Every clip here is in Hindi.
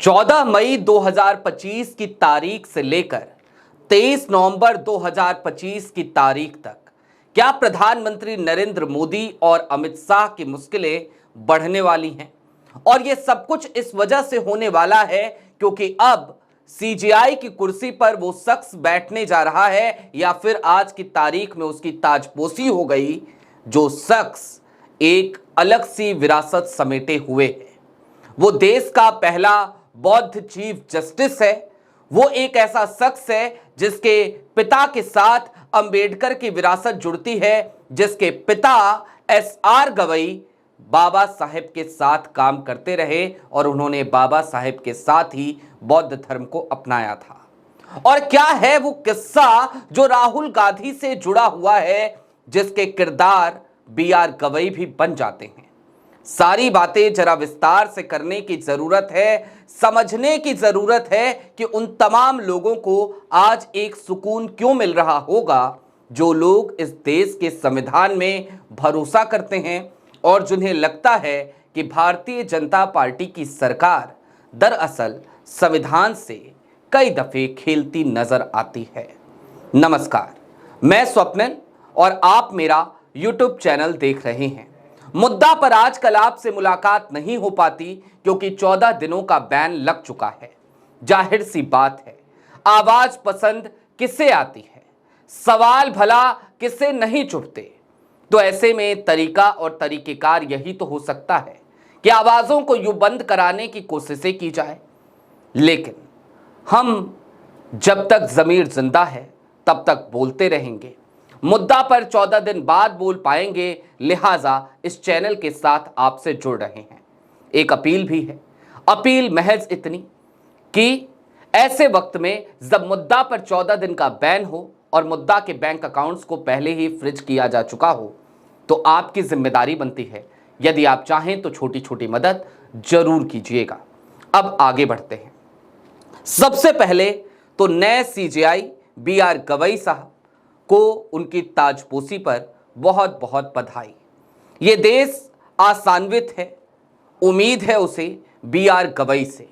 14 मई 2025 की तारीख से लेकर 23 नवंबर 2025 की तारीख तक क्या प्रधानमंत्री नरेंद्र मोदी और अमित शाह की मुश्किलें बढ़ने वाली हैं? और यह सब कुछ इस वजह से होने वाला है क्योंकि अब सीजेआई की कुर्सी पर वो शख्स बैठने जा रहा है या फिर आज की तारीख में उसकी ताजपोशी हो गई, जो शख्स एक अलग सी विरासत समेटे हुए है। वो देश का पहला बौद्ध चीफ जस्टिस है। वो एक ऐसा शख्स है जिसके पिता के साथ अंबेडकर की विरासत जुड़ती है, जिसके पिता एसआर गवई बाबा साहेब के साथ काम करते रहे और उन्होंने बाबा साहेब के साथ ही बौद्ध धर्म को अपनाया था। और क्या है वो किस्सा जो राहुल गांधी से जुड़ा हुआ है, जिसके किरदार बीआर गवई भी बन जाते हैं। सारी बातें जरा विस्तार से करने की जरूरत है, समझने की जरूरत है कि उन तमाम लोगों को आज एक सुकून क्यों मिल रहा होगा जो लोग इस देश के संविधान में भरोसा करते हैं और जिन्हें लगता है कि भारतीय जनता पार्टी की सरकार दरअसल संविधान से कई दफे खेलती नजर आती है। नमस्कार, मैं स्वप्निल और आप मेरा यूट्यूब चैनल देख रहे हैं। मुद्दा पर आजकल आपसे मुलाकात नहीं हो पाती क्योंकि 14 दिनों का बैन लग चुका है। जाहिर सी बात है, आवाज पसंद किसे आती है, सवाल भला किसे नहीं चुभते। तो ऐसे में तरीका और तरीकेकार यही तो हो सकता है कि आवाजों को यूं बंद कराने की कोशिशें की जाए, लेकिन हम जब तक जमीर जिंदा है तब तक बोलते रहेंगे। मुद्दा पर 14 दिन बाद बोल पाएंगे, लिहाजा इस चैनल के साथ आपसे जुड़ रहे हैं। एक अपील भी है, अपील महज इतनी कि ऐसे वक्त में जब मुद्दा पर 14 दिन का बैन हो और मुद्दा के बैंक अकाउंट्स को पहले ही फ्रीज किया जा चुका हो, तो आपकी जिम्मेदारी बनती है, यदि आप चाहें तो छोटी छोटी मदद जरूर कीजिएगा। अब आगे बढ़ते हैं। सबसे पहले तो नए सीजेआई बीआर गवई साहब को उनकी ताजपोशी पर बहुत बहुत बधाई। ये देश आशान्वित है, उम्मीद है उसे बीआर गवई से,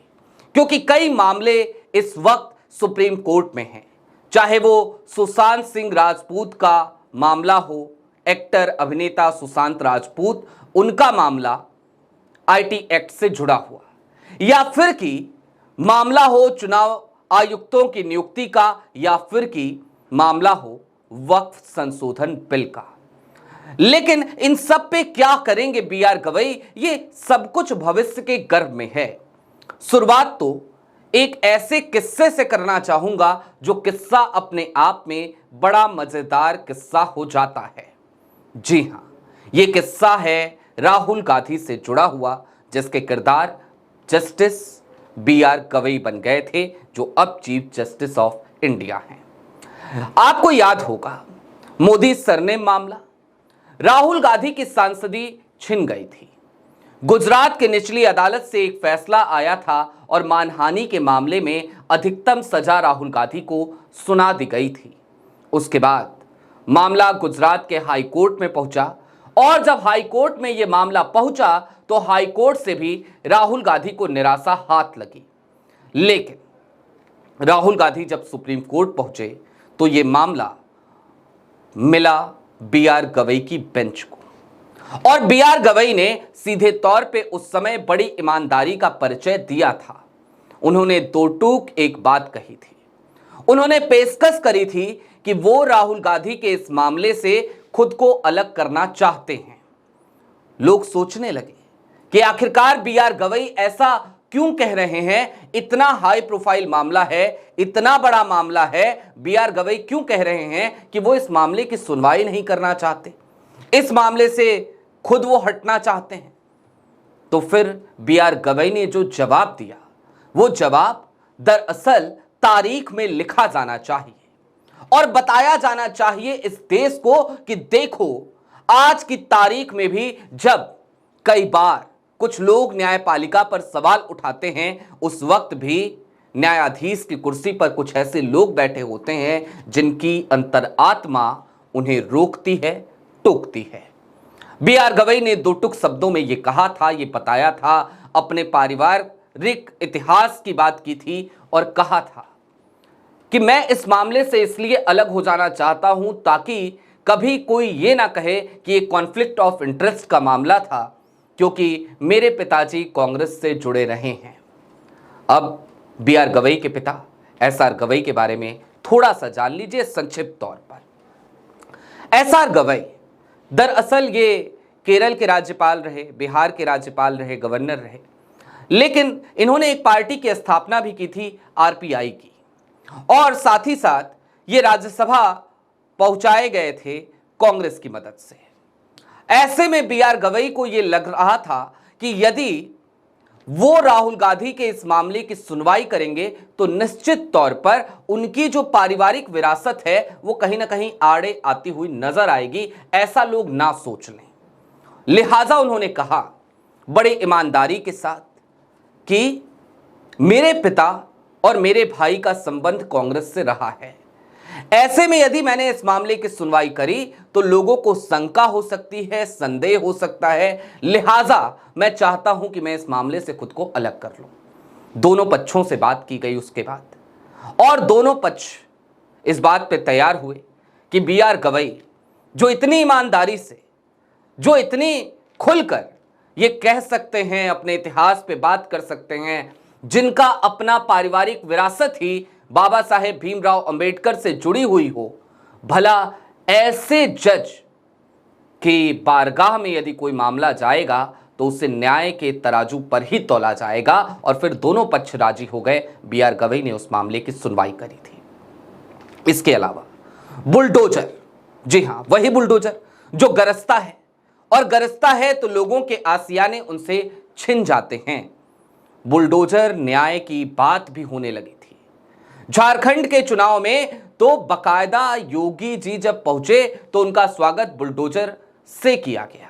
क्योंकि कई मामले इस वक्त सुप्रीम कोर्ट में हैं। चाहे वो सुशांत सिंह राजपूत का मामला हो, एक्टर अभिनेता सुशांत राजपूत, उनका मामला आईटी एक्ट से जुड़ा हुआ, या फिर कि मामला हो चुनाव आयुक्तों की नियुक्ति का, या फिर कि मामला हो वक्फ संशोधन बिल का। लेकिन इन सब पे क्या करेंगे बीआर गवई, ये सब कुछ भविष्य के गर्भ में है। शुरुआत तो एक ऐसे किस्से से करना चाहूंगा जो किस्सा अपने आप में बड़ा मजेदार किस्सा हो जाता है। जी हां, ये किस्सा है राहुल गांधी से जुड़ा हुआ, जिसके किरदार जस्टिस बीआर गवई बन गए थे, जो अब चीफ जस्टिस ऑफ इंडिया हैं। आपको याद होगा मोदी सरनेम मामला, राहुल गांधी की सांसदी छिन गई थी। गुजरात के निचली अदालत से एक फैसला आया था और मानहानि के मामले में अधिकतम सजा राहुल गांधी को सुना दी गई थी। उसके बाद मामला गुजरात के हाई कोर्ट में पहुंचा और जब हाई कोर्ट में यह मामला पहुंचा तो हाई कोर्ट से भी राहुल गांधी को निराशा हाथ लगी। लेकिन राहुल गांधी जब सुप्रीम कोर्ट पहुंचे तो यह मामला मिला बीआर गवई की बेंच को, और बीआर गवई ने सीधे तौर पे उस समय बड़ी ईमानदारी का परिचय दिया था। उन्होंने दो टूक एक बात कही थी। उन्होंने पेशकश करी थी कि वो राहुल गांधी के इस मामले से खुद को अलग करना चाहते हैं। लोग सोचने लगे कि आखिरकार बीआर गवई ऐसा क्यों कह रहे हैं, इतना हाई प्रोफाइल मामला है, इतना बड़ा मामला है, बीआर गवई क्यों कह रहे हैं कि वो इस मामले की सुनवाई नहीं करना चाहते, इस मामले से खुद वो हटना चाहते हैं। तो फिर बीआर गवई ने जो जवाब दिया, वो जवाब दरअसल तारीख में लिखा जाना चाहिए और बताया जाना चाहिए इस देश को कि देखो, आज की तारीख में भी जब कई बार कुछ लोग न्यायपालिका पर सवाल उठाते हैं, उस वक्त भी न्यायाधीश की कुर्सी पर कुछ ऐसे लोग बैठे होते हैं जिनकी अंतरात्मा उन्हें रोकती है, टोकती है। बीआर गवई ने दो टुक शब्दों में यह कहा था, यह बताया था, अपने पारिवारिक पारिवारिक इतिहास की बात की थी और कहा था कि मैं इस मामले से इसलिए अलग हो जाना चाहता हूं ताकि कभी कोई ये ना कहे कि ये कॉन्फ्लिक्ट ऑफ इंटरेस्ट का मामला था, क्योंकि मेरे पिताजी कांग्रेस से जुड़े रहे हैं। अब बी.आर. गवई के पिता एस.आर. गवई के बारे में थोड़ा सा जान लीजिए संक्षिप्त तौर पर। एस.आर. गवई दरअसल ये केरल के राज्यपाल रहे, बिहार के राज्यपाल रहे, गवर्नर रहे, लेकिन इन्होंने एक पार्टी की स्थापना भी की थी आरपीआई की, और साथ ही साथ ये राज्यसभा पहुंचाए गए थे कांग्रेस की मदद से। ऐसे में बी.आर. गवई को यह लग रहा था कि यदि वो राहुल गांधी के इस मामले की सुनवाई करेंगे तो निश्चित तौर पर उनकी जो पारिवारिक विरासत है वो कहीं ना कहीं आड़े आती हुई नजर आएगी, ऐसा लोग ना सोच लें। लिहाजा उन्होंने कहा बड़े ईमानदारी के साथ कि मेरे पिता और मेरे भाई का संबंध कांग्रेस से रहा है, ऐसे में यदि मैंने इस मामले की सुनवाई करी तो लोगों को शंका हो सकती है, संदेह हो सकता है, लिहाजा मैं चाहता हूं कि मैं इस मामले से खुद को अलग कर लूं। दोनों पक्षों से बात की गई उसके बाद, और दोनों पक्ष इस बात पे तैयार हुए कि बी.आर. गवई जो इतनी ईमानदारी से, जो इतनी खुलकर ये कह सकते हैं, अपने इतिहास पे बात कर सकते हैं, जिनका अपना पारिवारिक विरासत ही बाबा साहेब भीमराव अंबेडकर से जुड़ी हुई हो, भला ऐसे जज की बारगाह में यदि कोई मामला जाएगा तो उसे न्याय के तराजू पर ही तौला जाएगा, और फिर दोनों पक्ष राजी हो गए। बी.आर. गवई ने उस मामले की सुनवाई करी थी। इसके अलावा बुलडोजर, जी हां, वही बुलडोजर जो गरजता है, और गरजता है तो लोगों के आसियाने उनसे छिन जाते हैं। बुलडोजर न्याय की बात भी होने लगी थी। झारखंड के चुनाव में तो बकायदा योगी जी जब पहुंचे तो उनका स्वागत बुलडोजर से किया गया।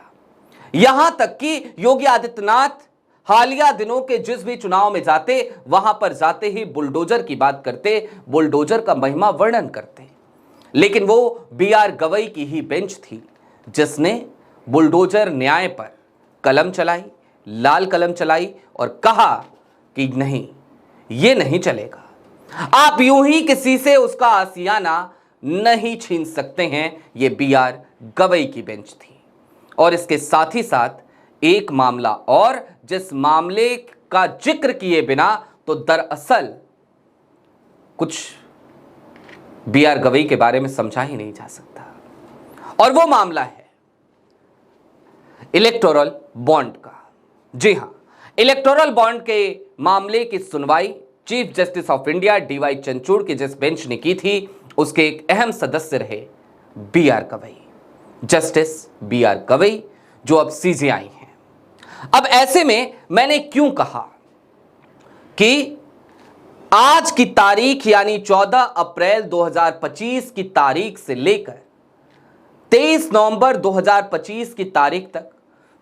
यहां तक कि योगी आदित्यनाथ हालिया दिनों के जिस भी चुनाव में जाते, वहां पर जाते ही बुलडोजर की बात करते, बुलडोजर का महिमा वर्णन करते। लेकिन वो बी.आर. गवई की ही बेंच थी जिसने बुलडोजर न्याय पर कलम चलाई, लाल कलम चलाई, और कहा कि नहीं, ये नहीं चलेगा, आप यूं ही किसी से उसका आसियाना नहीं छीन सकते हैं। ये बी.आर. गवई की बेंच थी। और इसके साथ ही साथ एक मामला और, जिस मामले का जिक्र किए बिना तो दरअसल कुछ बी.आर. गवई के बारे में समझा ही नहीं जा सकता, और वो मामला है इलेक्टोरल बॉन्ड का। जी हां, इलेक्टोरल बॉन्ड के मामले की सुनवाई chief justice of India D.Y.. Chandrachud की जिस बेंच ने की थी, उसके एक अहम सदस्य रहे B R. Gavai, justice B R. Gavai, जो अब सीजेआई हैं। अब ऐसे में मैंने क्यों कहा कि आज की तारीख यानी 14 अप्रैल 2025 की तारीख से लेकर 23 नवंबर 2025 की तारीख तक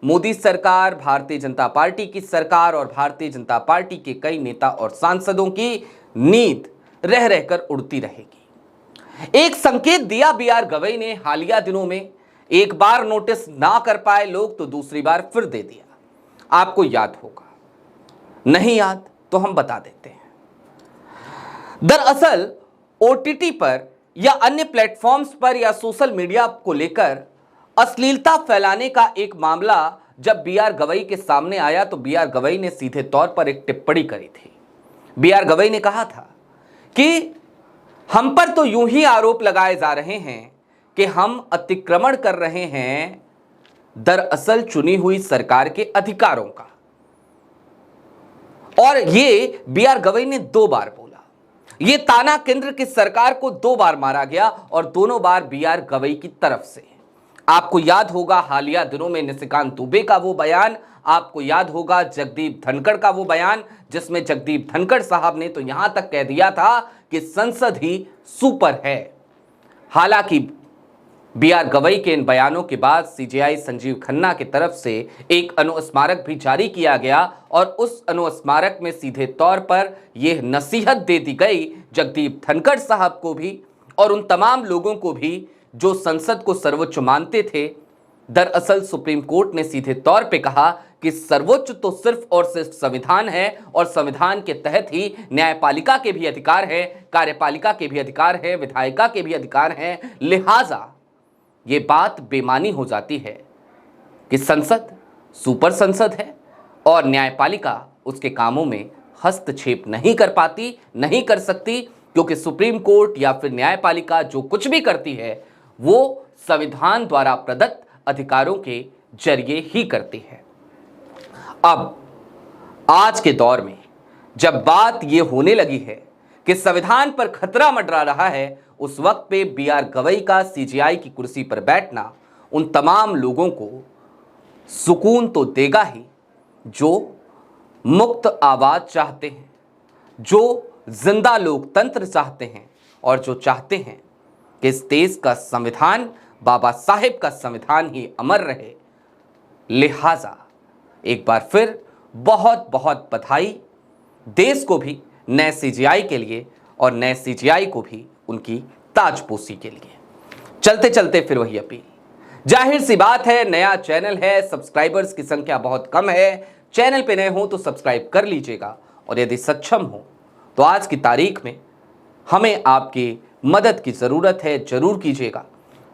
मोदी सरकार, भारतीय जनता पार्टी की सरकार और भारतीय जनता पार्टी के कई नेता और सांसदों की नींद रह रहकर उड़ती रहेगी। एक संकेत दिया बी.आर. गवई ने हालिया दिनों में, एक बार नोटिस ना कर पाए लोग तो दूसरी बार फिर दे दिया। आपको याद होगा, नहीं याद तो हम बता देते हैं। दरअसल ओटीटी पर या अन्य प्लेटफॉर्म्स पर या सोशल मीडिया को लेकर अश्लीलता फैलाने का एक मामला जब बी.आर. गवई के सामने आया तो बी.आर. गवई ने सीधे तौर पर एक टिप्पणी करी थी। बी.आर. गवई ने कहा था कि हम पर तो यूं ही आरोप लगाए जा रहे हैं कि हम अतिक्रमण कर रहे हैं दरअसल चुनी हुई सरकार के अधिकारों का। और ये बी.आर. गवई ने 2 बार बोला। ये ताना केंद्र की सरकार को 2 बार मारा गया, और दोनों बार बी.आर. गवई की तरफ से। आपको याद होगा हालिया दिनों में निशिकांत दुबे का वो बयान, आपको याद होगा जगदीप धनखड़ का वो बयान, जिसमें जगदीप धनखड़ साहब ने तो यहां तक कह दिया था कि संसद ही सुपर है। हालांकि बी.आर. गवई के इन बयानों के बाद सीजेआई संजीव खन्ना की तरफ से एक अनुस्मारक भी जारी किया गया, और उस अनुस्मारक में सीधे तौर पर यह नसीहत दे दी गई जगदीप धनखड़ साहब को भी और उन तमाम लोगों को भी जो संसद को सर्वोच्च मानते थे दरअसल सुप्रीम कोर्ट ने सीधे तौर पे कहा कि सर्वोच्च तो सिर्फ और सिर्फ संविधान है और संविधान के तहत ही न्यायपालिका के भी अधिकार है, कार्यपालिका के भी अधिकार है, विधायिका के भी अधिकार है। लिहाजा ये बात बेमानी हो जाती है कि संसद सुपर संसद है और न्यायपालिका उसके कामों में हस्तक्षेप नहीं कर पाती, नहीं कर सकती, क्योंकि सुप्रीम कोर्ट या फिर न्यायपालिका जो कुछ भी करती है वो संविधान द्वारा प्रदत्त अधिकारों के जरिए ही करती है। अब आज के दौर में जब बात ये होने लगी है कि संविधान पर खतरा मंडरा रहा है, उस वक्त पे बी.आर. गवई का सीजेआई की कुर्सी पर बैठना उन तमाम लोगों को सुकून तो देगा ही जो मुक्त आवाज चाहते हैं, जो जिंदा लोकतंत्र चाहते हैं और जो चाहते हैं कि इस देश का संविधान बाबा साहेब का संविधान ही अमर रहे। लिहाजा एक बार फिर बहुत बहुत बधाई देश को भी नए सीजेआई के लिए और नए सीजेआई को भी उनकी ताजपोशी के लिए। चलते चलते फिर वही अपील, जाहिर सी बात है नया चैनल है, सब्सक्राइबर्स की संख्या बहुत कम है। चैनल पे नए हो तो सब्सक्राइब कर लीजिएगा और यदि सक्षम हो तो आज की तारीख में हमें आपकी मदद की ज़रूरत है, जरूर कीजिएगा।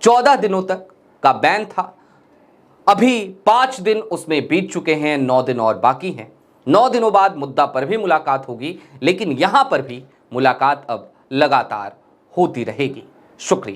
14 दिनों तक का बैन था, अभी 5 दिन उसमें बीत चुके हैं, 9 दिन और बाकी हैं। 9 दिनों बाद मुद्दा पर भी मुलाकात होगी, लेकिन यहां पर भी मुलाकात अब लगातार होती रहेगी। शुक्रिया।